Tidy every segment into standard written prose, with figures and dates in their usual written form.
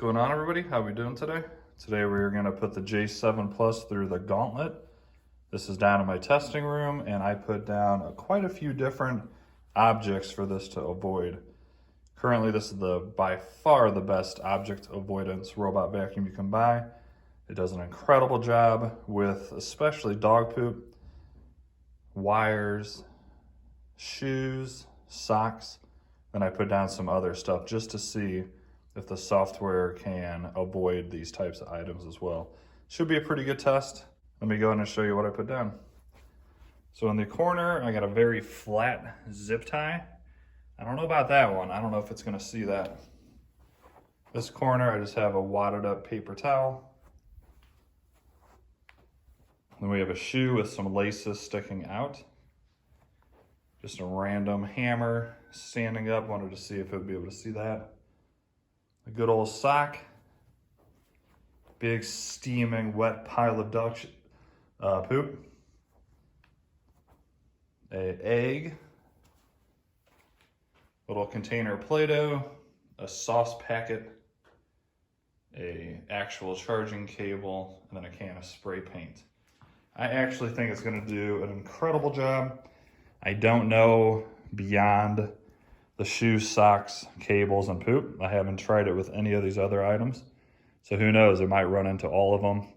going on, everybody? How we doing today? Today we're going to put the J7 Plus through the Gauntlet. This is down in my testing room, and I put down quite a few different objects for this to avoid. Currently, this is by far the best object avoidance robot vacuum you can buy. It does an incredible job with especially dog poop, wires, shoes, socks. Then I put down some other stuff just to see if the software can avoid these types of items as well. Should be a pretty good test. Let me go ahead and show you what I put down. So in the corner, I got a very flat zip tie. I don't know about that one. I don't know if it's gonna see that. This corner, I just have a wadded up paper towel. Then we have a shoe with some laces sticking out. Just a random hammer standing up. Wanted to see if it would be able to see that. A good old sock. Big steaming wet pile of duck poop. An egg. Little container of Play-Doh. A sauce packet. A actual charging cable. And then a can of spray paint. I actually think it's going to do an incredible job. I don't know beyond the shoes, socks, cables, and poop. I haven't tried it with any of these other items. So who knows, it might run into all of them.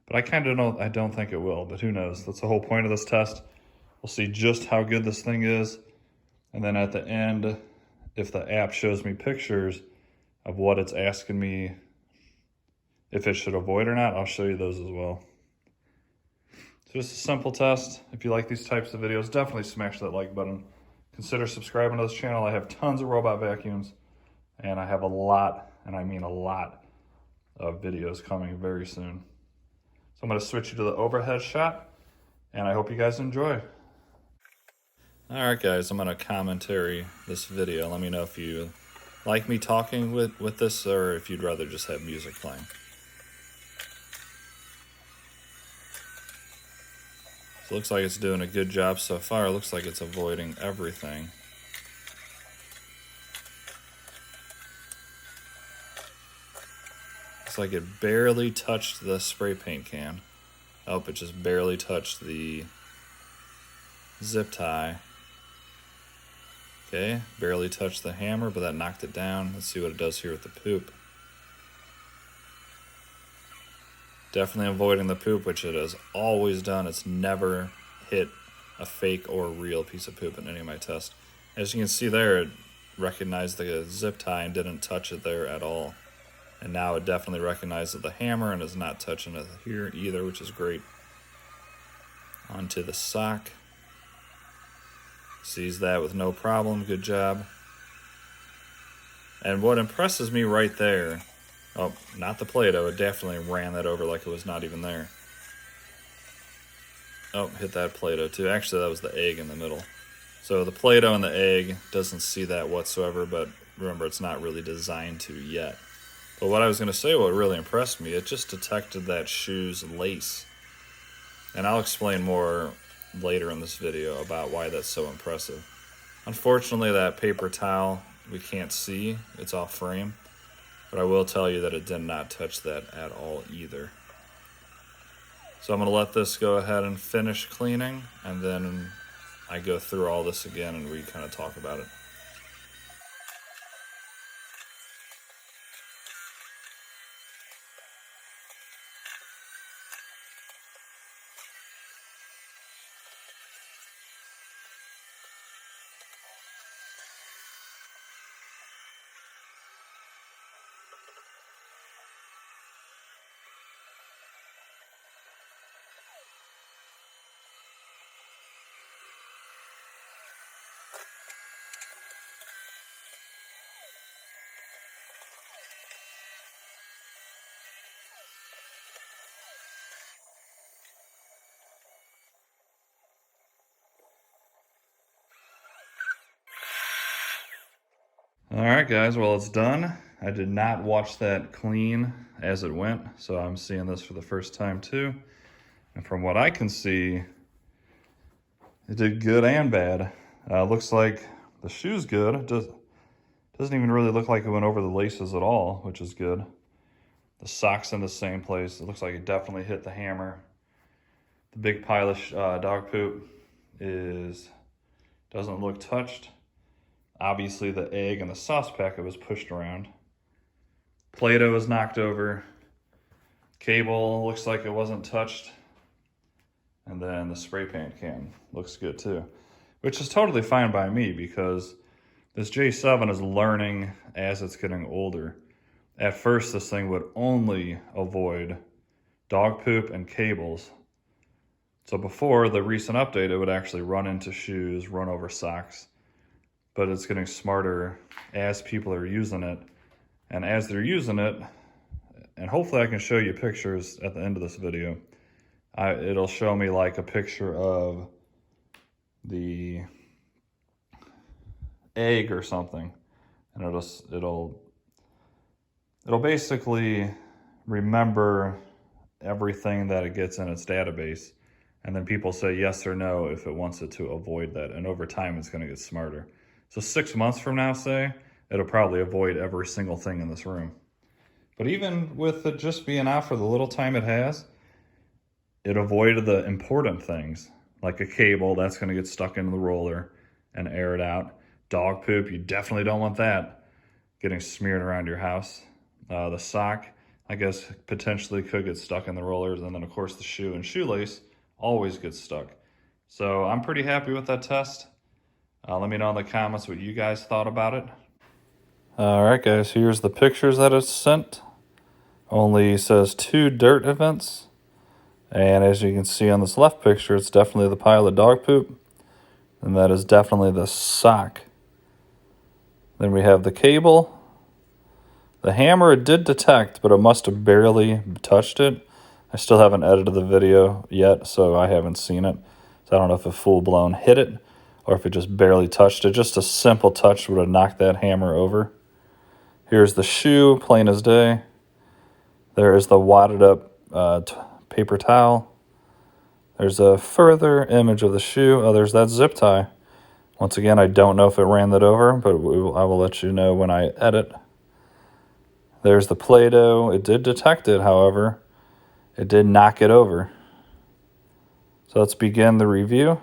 But I don't think it will, but who knows? That's the whole point of this test. We'll see just how good this thing is. And then at the end, if the app shows me pictures of what it's asking me if it should avoid or not, I'll show you those as well. So just a simple test. If you like these types of videos, definitely smash that like button. Consider subscribing to this channel. I have tons of robot vacuums, and I have a lot, and I mean a lot, of videos coming very soon. So I'm going to switch you to the overhead shot, and I hope you guys enjoy. Alright guys, I'm going to commentary this video. Let me know if you like me talking with this, or if you'd rather just have music playing. So it looks like it's doing a good job so far. It looks like it's avoiding everything. Looks like it barely touched the spray paint can. Oh, it just barely touched the zip tie. Okay, barely touched the hammer, but that knocked it down. Let's see what it does here with the poop. Definitely avoiding the poop, which it has always done. It's never hit a fake or real piece of poop in any of my tests. As you can see there, it recognized the zip tie and didn't touch it there at all. And now it definitely recognizes the hammer and is not touching it here either, which is great. Onto the sock. Sees that with no problem. Good job. And what impresses me right there, oh, not the Play-Doh. It definitely ran that over like it was not even there. Oh, hit that Play-Doh too. Actually, that was the egg in the middle. So the Play-Doh and the egg doesn't see that whatsoever, but remember, it's not really designed to yet. But what I was going to say, what really impressed me, it just detected that shoe's lace. And I'll explain more later in this video about why that's so impressive. Unfortunately, that paper towel we can't see. It's off frame. But I will tell you that it did not touch that at all either. So I'm going to let this go ahead and finish cleaning, and then I go through all this again and we kind of talk about it. Alright guys, well it's done. I did not watch that clean as it went, so I'm seeing this for the first time too. And from what I can see, it did good and bad. Looks like the shoe's good. It doesn't even really look like it went over the laces at all, which is good. The sock's in the same place. It looks like it definitely hit the hammer. The big pile of dog poop doesn't look touched. Obviously the egg and the sauce packet was pushed around. Play-Doh was knocked over. Cable looks like it wasn't touched. And then the spray paint can looks good too, which is totally fine by me because this J7 is learning as it's getting older. At first, this thing would only avoid dog poop and cables. So before the recent update, it would actually run into shoes, run over socks. But it's getting smarter as people are using it. And as they're using it, and hopefully I can show you pictures at the end of this video, it'll show me like a picture of the egg or something, and it'll basically remember everything that it gets in its database, and then people say yes or no if it wants it to avoid that, and over time it's going to get smarter. So 6 months from now, say, it'll probably avoid every single thing in this room. But even with it just being out for the little time it has, it avoided the important things, like a cable that's going to get stuck into the roller and air it out. Dog poop, you definitely don't want that getting smeared around your house. The sock, I guess, potentially could get stuck in the rollers. And then, of course, the shoe and shoelace always gets stuck. So I'm pretty happy with that test. Let me know in the comments what you guys thought about it. All right, guys, here's the pictures that it's sent. Only says 2 dirt events. And as you can see on this left picture, it's definitely the pile of dog poop. And that is definitely the sock. Then we have the cable. The hammer it did detect, but it must have barely touched it. I still haven't edited the video yet, so I haven't seen it. So I don't know if it full-blown hit it or if it just barely touched it. Just a simple touch would have knocked that hammer over. Here's the shoe, plain as day. There is the wadded up paper towel. There's a further image of the shoe. Oh, there's that zip tie. Once again, I don't know if it ran that over, but I will let you know when I edit. There's the Play-Doh. It did detect it, however. It did knock it over. So let's begin the review.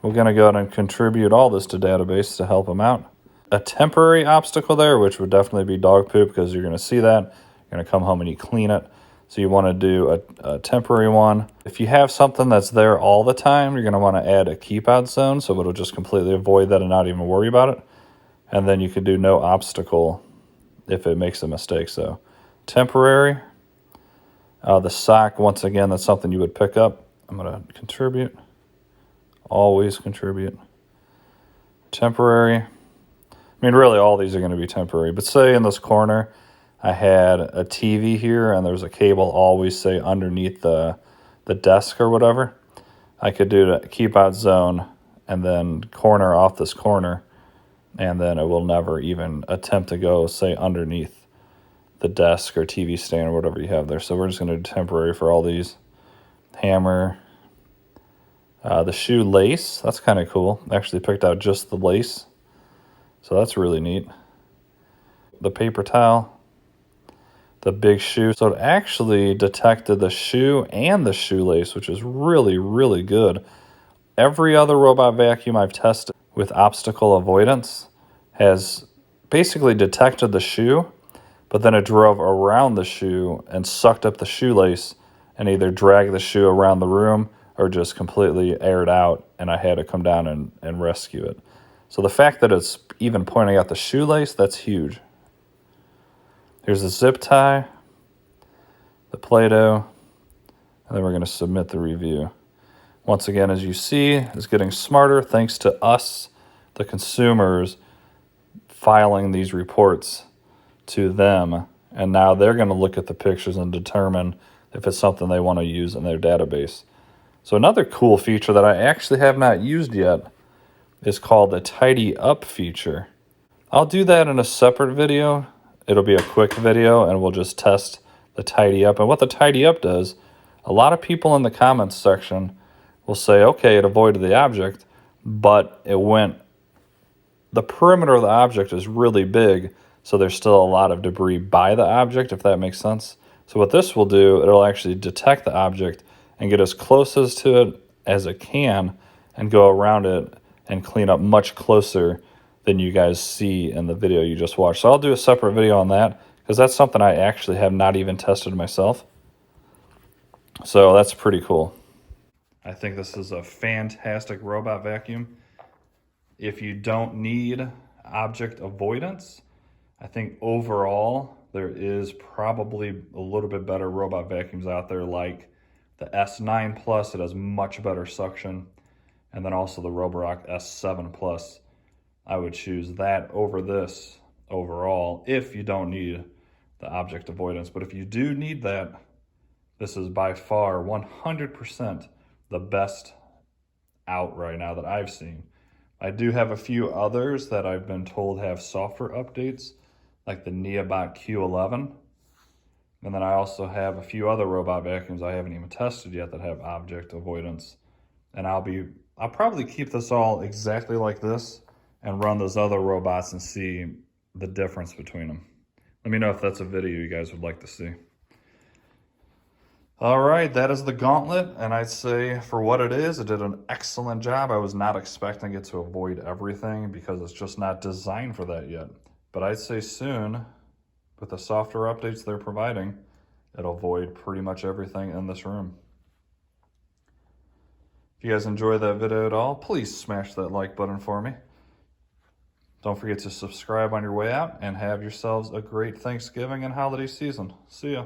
We're going to go ahead and contribute all this to database to help them out. A temporary obstacle there, which would definitely be dog poop, because you're going to see that. You're going to come home and you clean it. So you want to do a temporary one. If you have something that's there all the time, you're going to want to add a keep out zone, so it'll just completely avoid that and not even worry about it. And then you could do no obstacle if it makes a mistake. So temporary. The sock, once again, that's something you would pick up. I'm going to contribute. Always contribute. Temporary. I mean, really all these are going to be temporary. But say in this corner, I had a TV here and there's a cable always, say, underneath the desk or whatever. I could do the keep out zone and then corner off this corner, and then it will never even attempt to go, say, underneath the desk or TV stand or whatever you have there. So we're just going to do temporary for all these. Hammer. The shoe lace, that's kind of cool. I actually picked out just the lace, so that's really neat. The paper towel. The big shoe. So it actually detected the shoe and the shoelace, which is really, really good. Every other robot vacuum I've tested with obstacle avoidance has basically detected the shoe, but then it drove around the shoe and sucked up the shoelace and either dragged the shoe around the room or just completely aired out, and I had to come down and rescue it. So the fact that it's even pointing out the shoelace, that's huge. Here's the zip tie, the Play-Doh, and then we're going to submit the review. Once again, as you see, it's getting smarter thanks to us, the consumers, filing these reports to them, and now they're going to look at the pictures and determine if it's something they want to use in their database. So another cool feature that I actually have not used yet is called the Tidy Up feature. I'll do that in a separate video. It'll be a quick video, and we'll just test the Tidy Up. And what the Tidy Up does, a lot of people in the comments section will say, okay, it avoided the object, but the perimeter of the object is really big, So there's still a lot of debris by the object, if that makes sense. So what this will do, it'll actually detect the object and get as close as to it as it can and go around it and clean up much closer than you guys see in the video you just watched. So I'll do a separate video on that because that's something I actually have not even tested myself. So that's pretty cool. I think this is a fantastic robot vacuum. If you don't need object avoidance, I think overall there is probably a little bit better robot vacuums out there, like the S9 Plus. It has much better suction. And then also the Roborock S7 Plus. I would choose that over this overall if you don't need the object avoidance. But if you do need that, this is by far 100% the best out right now that I've seen. I do have a few others that I've been told have software updates, like the Neobot Q11. And then I also have a few other robot vacuums I haven't even tested yet that have object avoidance. And I'll probably keep this all exactly like this and run those other robots and see the difference between them. Let me know if that's a video you guys would like to see. All right, that is the Gauntlet, and I'd say for what it is, it did an excellent job. I was not expecting it to avoid everything because it's just not designed for that yet. But I'd say soon, with the software updates they're providing, it'll avoid pretty much everything in this room. If you guys enjoyed that video at all, please smash that like button for me. Don't forget to subscribe on your way out, and have yourselves a great Thanksgiving and holiday season. See ya.